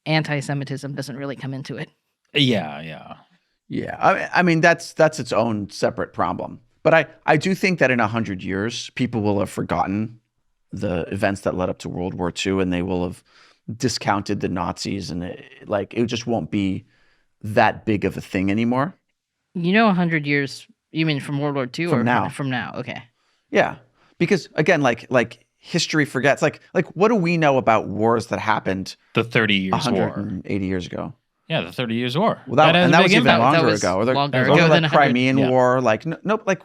anti-Semitism doesn't really come into it. Yeah. I mean, that's its own separate problem. But I do think that in 100 years, people will have forgotten the events that led up to World War II, and they will have discounted the Nazis, and it just won't be that big of a thing anymore. You know, 100 years You mean from World War II From or now. from now? Okay. Yeah, because again, like history forgets. Like what do we know about wars that happened The 30 Years' War. 180 years ago? Yeah, the 30 Years' War. Well, that has a was big even impact. That longer was ago. longer Or ago the than 100. Crimean Yeah. War. Like no, like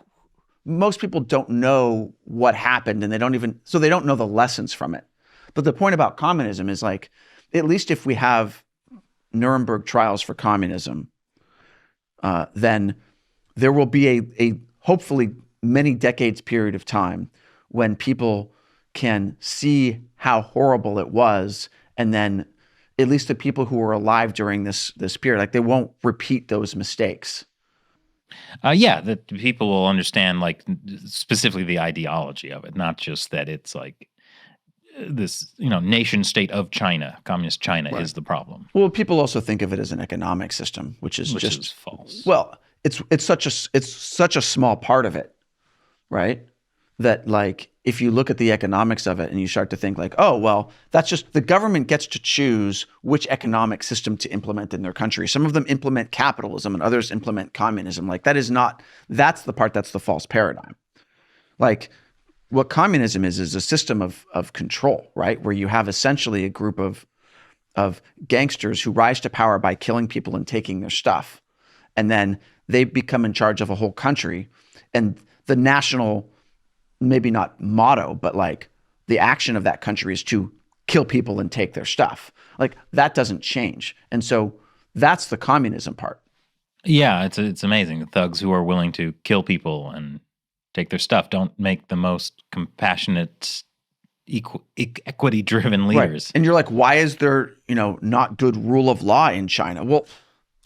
most people don't know what happened, and they don't know the lessons from it. But the point about communism is like, at least if we have Nuremberg trials for communism, then there will be a hopefully many decades period of time when people can see how horrible it was, and then at least the people who were alive during this period, like they won't repeat those mistakes. Yeah, that people will understand, like, specifically the ideology of it, not just that it's like this, nation state of China, communist China is the problem. Well, people also think of it as an economic system, which is false. Well, it's such a small part of it, right? That like if you look at the economics of it and you start to think like, oh, well, that's just the government gets to choose which economic system to implement in their country. Some of them implement capitalism and others implement communism. Like that's the part that's the false paradigm. Like what communism is a system of control, right? Where you have essentially a group of gangsters who rise to power by killing people and taking their stuff. And then they become in charge of a whole country. And the national, maybe not motto, but like the action of that country is to kill people and take their stuff. Like that doesn't change. And so that's the communism part. Yeah, it's amazing. The thugs who are willing to kill people and take their stuff don't make the most compassionate, equity-driven leaders. Right. And you're like, why is there, not good rule of law in China? Well,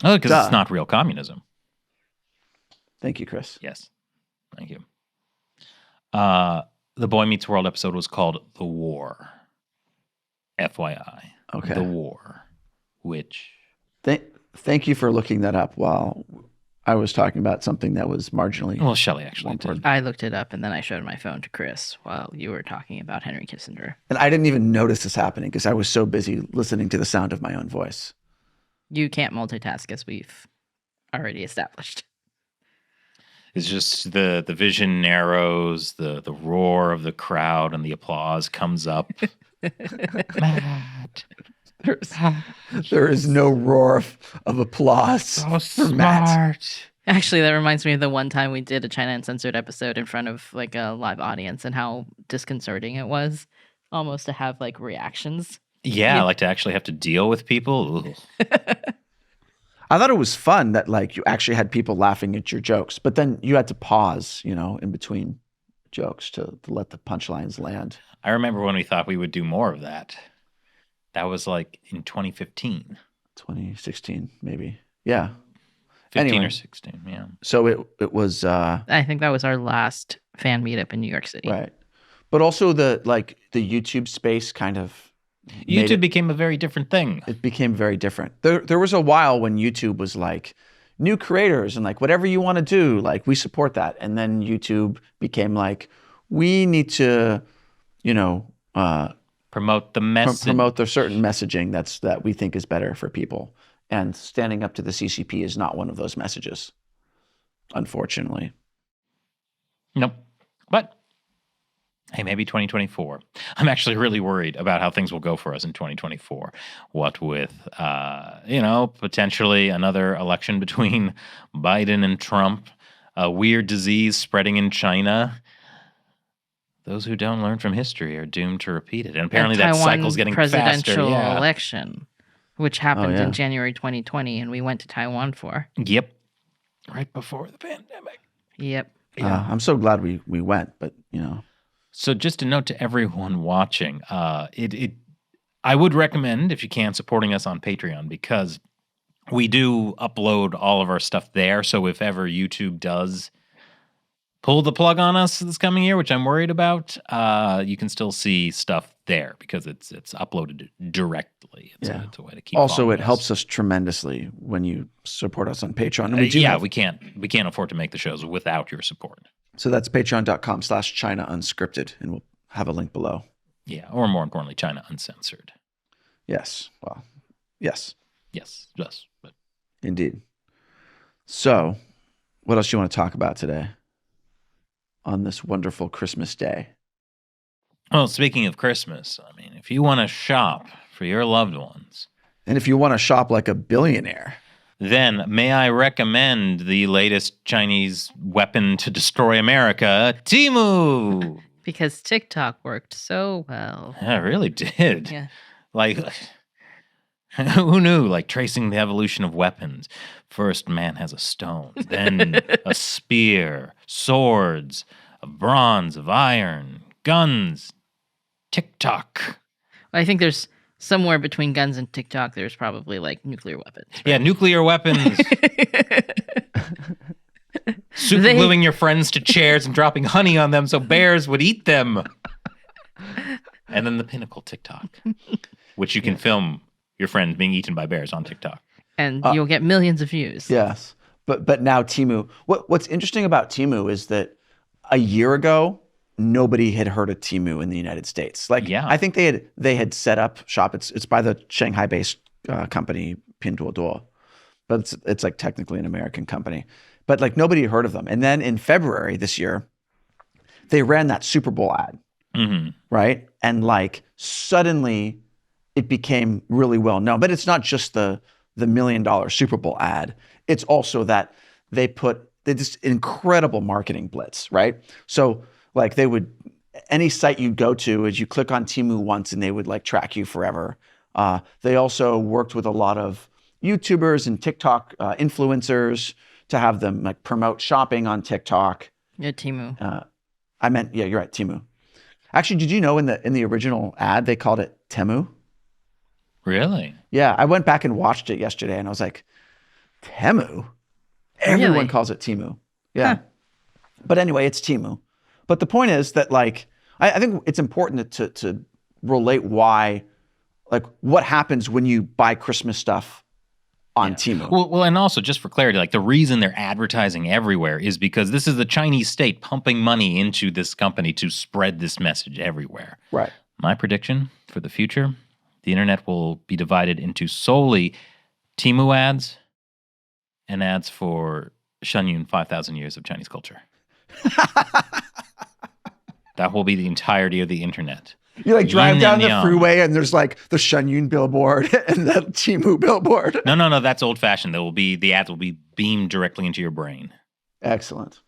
because it's not real communism. Thank you, Chris. Yes. Thank you. The Boy Meets World episode was called The War. FYI. Okay. The War. Which... Thank you for looking that up while I was talking about something that was marginally... Well, Shelley actually did. I looked it up and then I showed my phone to Chris while you were talking about Henry Kissinger. And I didn't even notice this happening because I was so busy listening to the sound of my own voice. You can't multitask, as we've already established. It's just the vision narrows, the roar of the crowd, and the applause comes up. Matt. There is no roar of applause. So for Matt. smart. Actually, that reminds me of the one time we did a China Uncensored episode in front of like a live audience and how disconcerting it was almost to have like reactions. Yeah, like to actually have to deal with people. I thought it was fun that like you actually had people laughing at your jokes, but then you had to pause, in between jokes to let the punchlines land. I remember when we thought we would do more of that. That was like in 2015. 2016, maybe. Yeah. 15 Anyway. or 16, yeah. So it was I think that was our last fan meetup in New York City. right. But also the YouTube space kind of YouTube became a very different thing. It became very different. There was a while when YouTube was like new creators and like whatever you want to do, like we support that. And then YouTube became like, we need to, Promote the message. promote the certain messaging that we think is better for people. And standing up to the CCP is not one of those messages, unfortunately. Nope. But hey, maybe 2024. I'm actually really worried about how things will go for us in 2024. What with, potentially another election between Biden and Trump, a weird disease spreading in China. Those who don't learn from history are doomed to repeat it. And apparently that cycle's getting faster. Presidential Yeah. election, which happened yeah. in January 2020, and we went to Taiwan for. Yep. Right before the pandemic. Yep. I'm so glad we went, but So just a note to everyone watching, I would recommend, if you can, supporting us on Patreon, because we do upload all of our stuff there. So if ever YouTube does pull the plug on us this coming year, which I'm worried about, you can still see stuff there because it's uploaded directly. It's a way to keep. Also, it us. helps us tremendously when you support us on Patreon. And we do we can't afford to make the shows without your support. So that's patreon.com/China Unscripted, and we'll have a link below. Yeah, or more importantly, China Uncensored. Yes. Well, yes. Yes, but Indeed. So What else do you want to talk about today on this wonderful Christmas day? Well, speaking of Christmas, I mean, if you want to shop for your loved ones, And if you want to shop like a billionaire, then may I recommend the latest Chinese weapon to destroy America, Temu. Because TikTok worked so well. Yeah, it really did. Yeah. Like, who knew? Like, tracing the evolution of weapons. First, man has a stone, then a spear, swords, of bronze, of iron, guns, TikTok. I think there's somewhere between guns and TikTok, there's probably like nuclear weapons. Right? Yeah, nuclear weapons. Super gluing your friends to chairs and dropping honey on them so bears would eat them. And then the pinnacle TikTok, which you can film your friends being eaten by bears on TikTok. And you'll get millions of views. yes. But now Temu. What's interesting about Temu is that a year ago, nobody had heard of Temu in the United States. Like, Yeah. I think they had set up shop. It's by the Shanghai-based company Pinduoduo, but it's like technically an American company. But like nobody had heard of them. And then in February this year, they ran that Super Bowl ad, right? And like suddenly, it became really well known. But it's not just the $1 million Super Bowl ad. It's also that they this incredible marketing blitz, right? So like any site you'd go to, as you click on Temu once and they would like track you forever. They also worked with a lot of YouTubers and TikTok influencers to have them like promote shopping on TikTok. Yeah, Temu. Yeah, you're right, Temu. Actually, did you know in the original ad they called it Temu? Really? Yeah, I went back and watched it yesterday and I was like, Temu? Everyone Really? calls it Temu. Yeah. Huh. But anyway, it's Temu. But the point is that like, I think it's important to relate why, like what happens when you buy Christmas stuff on Temu. Well, and also just for clarity, like the reason they're advertising everywhere is because this is the Chinese state pumping money into this company to spread this message everywhere. Right. My prediction for the future, the internet will be divided into solely Temu ads and ads for Shenyun 5,000 years of Chinese culture. That will be the entirety of the internet. You like drive Yin down and the yang. freeway and there's like the Shenyun billboard and the Temu billboard. No, that's old fashioned. The ads will be beamed directly into your brain. Excellent.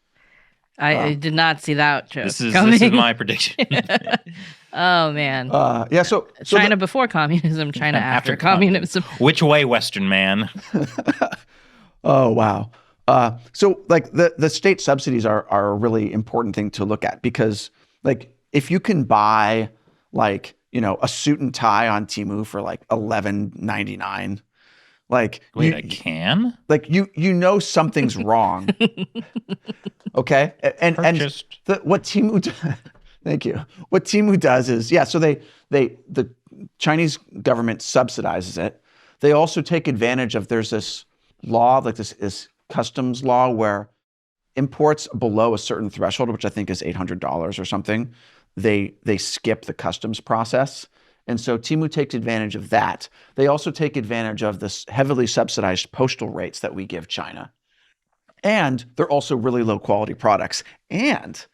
I did not see that joke This is coming. my prediction. Oh, man. Yeah. So China before communism, China after communism. Which way, Western man? Oh, wow. So like the state subsidies are a really important thing to look at because like if you can buy like, you know, a suit and tie on Temu for like $11.99, like Wait, I can? like you know something's wrong. Okay? Purchased. What Temu thank you. What Temu does is so the Chinese government subsidizes it. They also take advantage of there's this law like this customs law where imports below a certain threshold, which I think is $800 or something, they skip the customs process. And so Temu takes advantage of that. They also take advantage of this heavily subsidized postal rates that we give China. And they're also really low quality products. And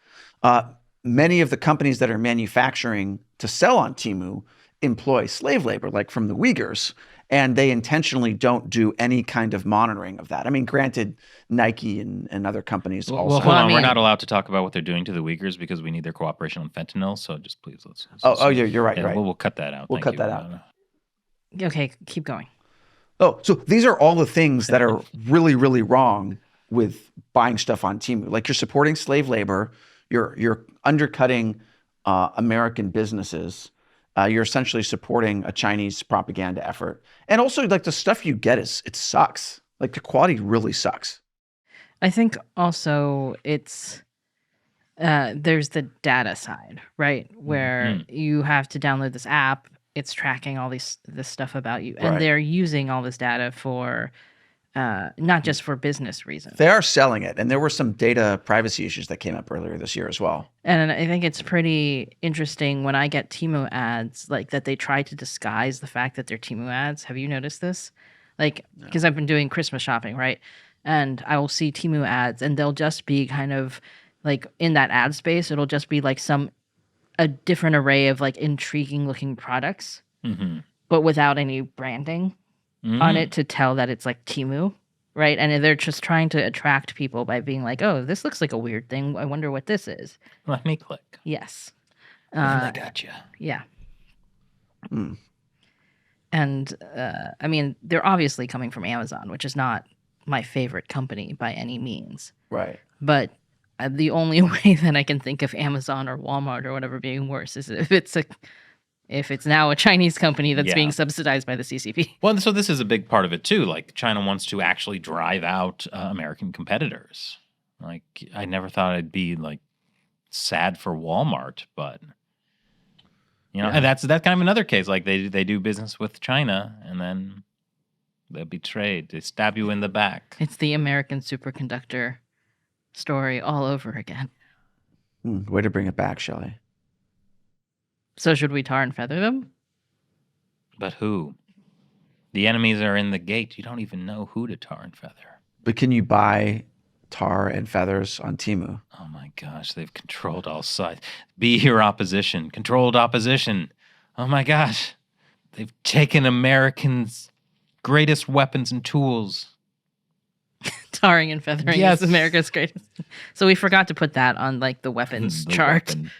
many of the companies that are manufacturing to sell on Temu employ slave labor, like from the Uyghurs. And they intentionally don't do any kind of monitoring of that. I mean, granted, Nike and other companies also. Well, hold on. We're not allowed to talk about what they're doing to the Uyghurs because we need their cooperation on fentanyl. So just please, let's you're right. Yeah, You're right. We'll cut that out. We'll Thank cut you. that out. Okay, keep going. Oh, so these are all the things that are really, really wrong with buying stuff on Temu. Like you're supporting slave labor, you're undercutting American businesses. You're essentially supporting a Chinese propaganda effort. And also like the stuff you get it sucks. Like the quality really sucks. I think also it's there's the data side, right? Where you have to download this app, it's tracking all this stuff about you, and Right. they're using all this data for not just for business reasons. They are selling it. And there were some data privacy issues that came up earlier this year as well. And I think it's pretty interesting when I get Temu ads, like that they try to disguise the fact that they're Temu ads. Have you noticed this? Like, because I've been doing Christmas shopping, right? and I will see Temu ads, and they'll just be kind of like in that ad space. It'll just be like a different array of like intriguing looking products, but without any branding on it to tell that it's like Temu, right? And they're just trying to attract people by being like, "Oh, this looks like a weird thing. I wonder what this is." Let me click. Yes. And I got you. Yeah. And I mean, they're obviously coming from Amazon, which is not my favorite company by any means. Right. But the only way that I can think of Amazon or Walmart or whatever being worse is if it's now a Chinese company that's being subsidized by the CCP. Well, so this is a big part of it too. Like China wants to actually drive out American competitors. Like I never thought I'd be like sad for Walmart, but and that's kind of another case. Like they do business with China and then they're betrayed. They stab you in the back. It's the American superconductor story all over again. Way to bring it back, Shelley. So should we tar and feather them? But who? The enemies are in the gate. You don't even know who to tar and feather. But can you buy tar and feathers on Temu? Oh my gosh, they've controlled all sides. Be your opposition. Controlled opposition. Oh my gosh. They've taken Americans' greatest weapons and tools. Tarring and feathering is America's greatest. So we forgot to put that on like the weapons chart. Weapon.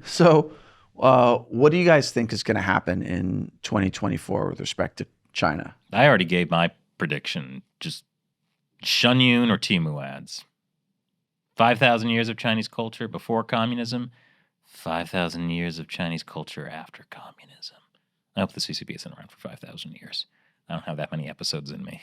So what do you guys think is going to happen in 2024 with respect to China? I already gave my prediction. Just Shunyun or Temu ads. 5,000 years of Chinese culture before communism. 5,000 years of Chinese culture after communism. I hope the CCP isn't around for 5,000 years. I don't have that many episodes in me.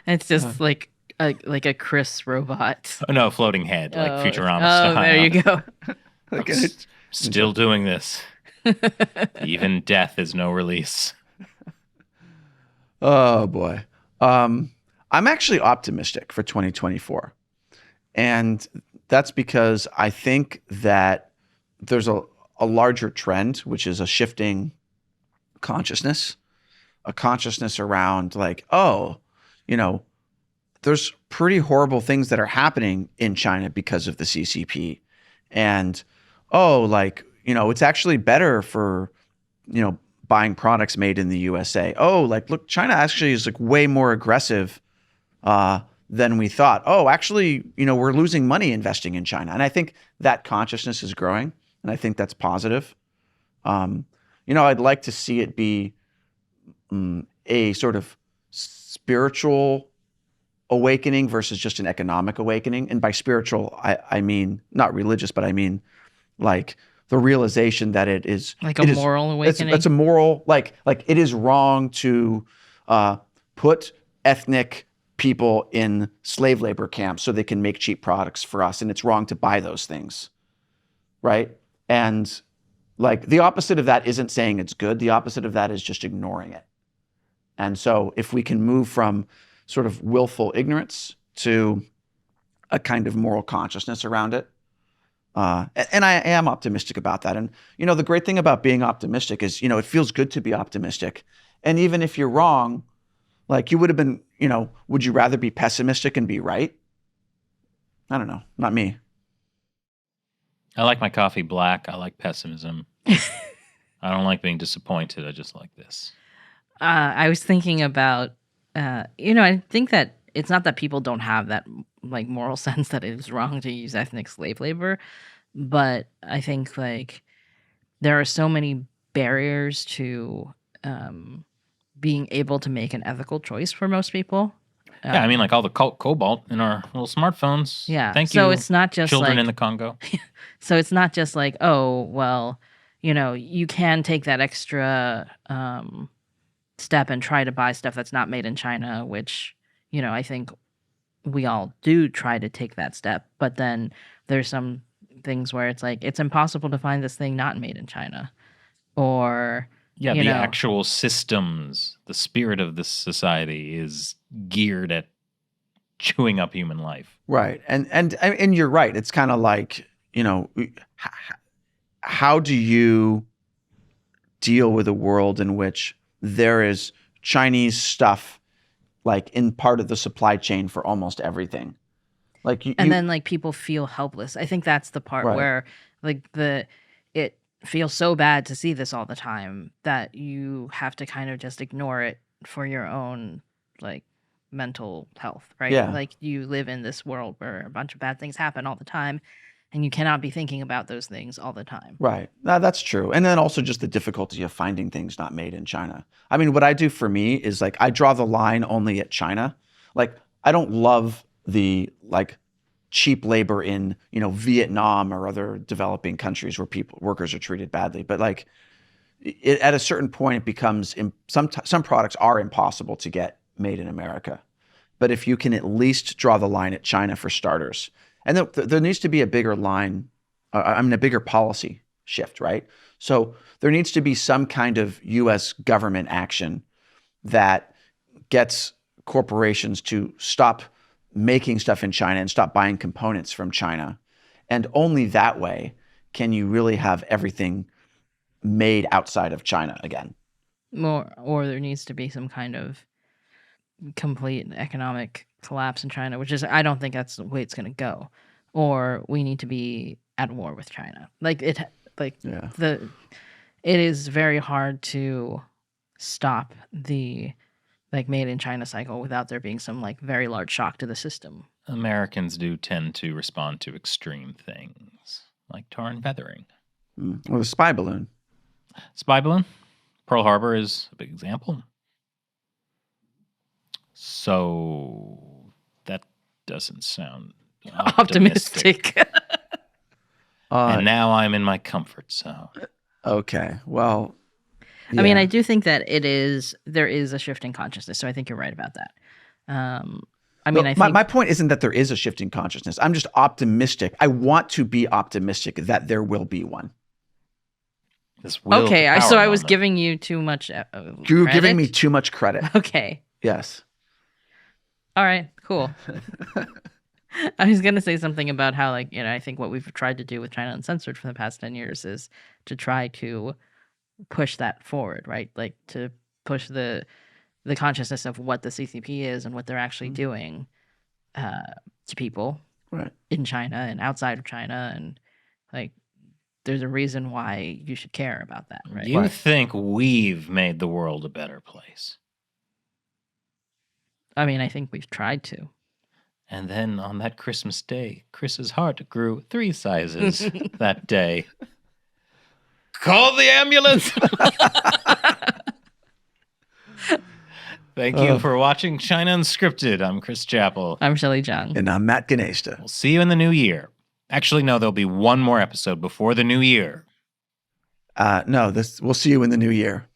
It's just like a Chris robot. Oh no, floating head, like Futurama style. Oh, there you go. Still doing this. Even death is no release. Oh boy. I'm actually optimistic for 2024. And that's because I think that there's a larger trend, which is a shifting consciousness, a consciousness around like, there's pretty horrible things that are happening in China because of the CCP. And, it's actually better for, buying products made in the USA. Oh, like, look, China actually is like way more aggressive than we thought. Oh, actually, we're losing money investing in China. And I think that consciousness is growing. And I think that's positive. I'd like to see it be a sort of spiritual awakening versus just an economic awakening. And by spiritual, I mean not religious, but I mean like the realization that it is like a moral awakening. It's a moral, like it is wrong to put ethnic people in slave labor camps so they can make cheap products for us, and it's wrong to buy those things, right? And like the opposite of that isn't saying it's good. The opposite of that is just ignoring it. And so if we can move from sort of willful ignorance to a kind of moral consciousness around it, and I am optimistic about that. And, the great thing about being optimistic is, it feels good to be optimistic. And even if you're wrong, like you would have been, would you rather be pessimistic and be right? I don't know. Not me. I like my coffee black. I like pessimism. I don't like being disappointed. I just like this. I was thinking about, I think that it's not that people don't have that like moral sense that it is wrong to use ethnic slave labor, but I think like there are so many barriers to being able to make an ethical choice for most people. Yeah, I mean, like all the cobalt in our little smartphones. Yeah. Thank you. So it's not just children like, in the Congo. So it's not just like, oh, well, you can take that extra step and try to buy stuff that's not made in China, which, I think we all do try to take that step. But then there's some things where it's like, it's impossible to find this thing not made in China. Or, yeah, the actual systems, the spirit of this society is geared at chewing up human life. Right. And you're right. It's kind of like, how do you deal with a world in which there is Chinese stuff like in part of the supply chain for almost everything. Like and then like people feel helpless. I think that's the part Right. where like it feels so bad to see this all the time that you have to kind of just ignore it for your own like mental health, right? Yeah. Like you live in this world where a bunch of bad things happen all the time and you cannot be thinking about those things all the time. Right. No, that's true. And then also just the difficulty of finding things not made in China. I mean, what I do for me is like I draw the line only at China. Like I don't love the like cheap labor in, Vietnam or other developing countries where workers are treated badly. But like at a certain point, it becomes some products are impossible to get made in America. But if you can at least draw the line at China for starters, and there needs to be a bigger line, a bigger policy shift, right? So there needs to be some kind of U.S. government action that gets corporations to stop making stuff in China and stop buying components from China. And only that way can you really have everything made outside of China again. Or there needs to be some kind of complete economic collapse in China, which is I don't think that's the way it's going to go. Or we need to be at war with China. It is very hard to stop the made in China cycle without there being some very large shock to the system. Americans do tend to respond to extreme things like tar and feathering. Or the spy balloon. Spy balloon? Pearl Harbor is a big example. So that doesn't sound optimistic. And now I'm in my comfort zone. Okay. Well, yeah. I mean, I do think that there is a shift in consciousness. So I think you're right about that. I think my point isn't that there is a shift in consciousness. I'm just optimistic. I want to be optimistic that there will be one. Okay, so I was giving you too much You were giving me too much credit. Okay. Yes. All right, cool. I was going to say something about how, I think what we've tried to do with China Uncensored for the past 10 years is to try to push that forward, right? Like to push the consciousness of what the CCP is and what they're actually doing to people in China and outside of China. And there's a reason why you should care about that, right? You think we've made the world a better place? I mean, I think we've tried to. And then on that Christmas day, Chris's heart grew 3 sizes that day. Call the ambulance! Thank you for watching China Unscripted. I'm Chris Chappell. I'm Shelley Jung. And I'm Matt Ganesta. We'll see you in the new year. Actually, no, there'll be one more episode before the new year. No, we'll see you in the new year.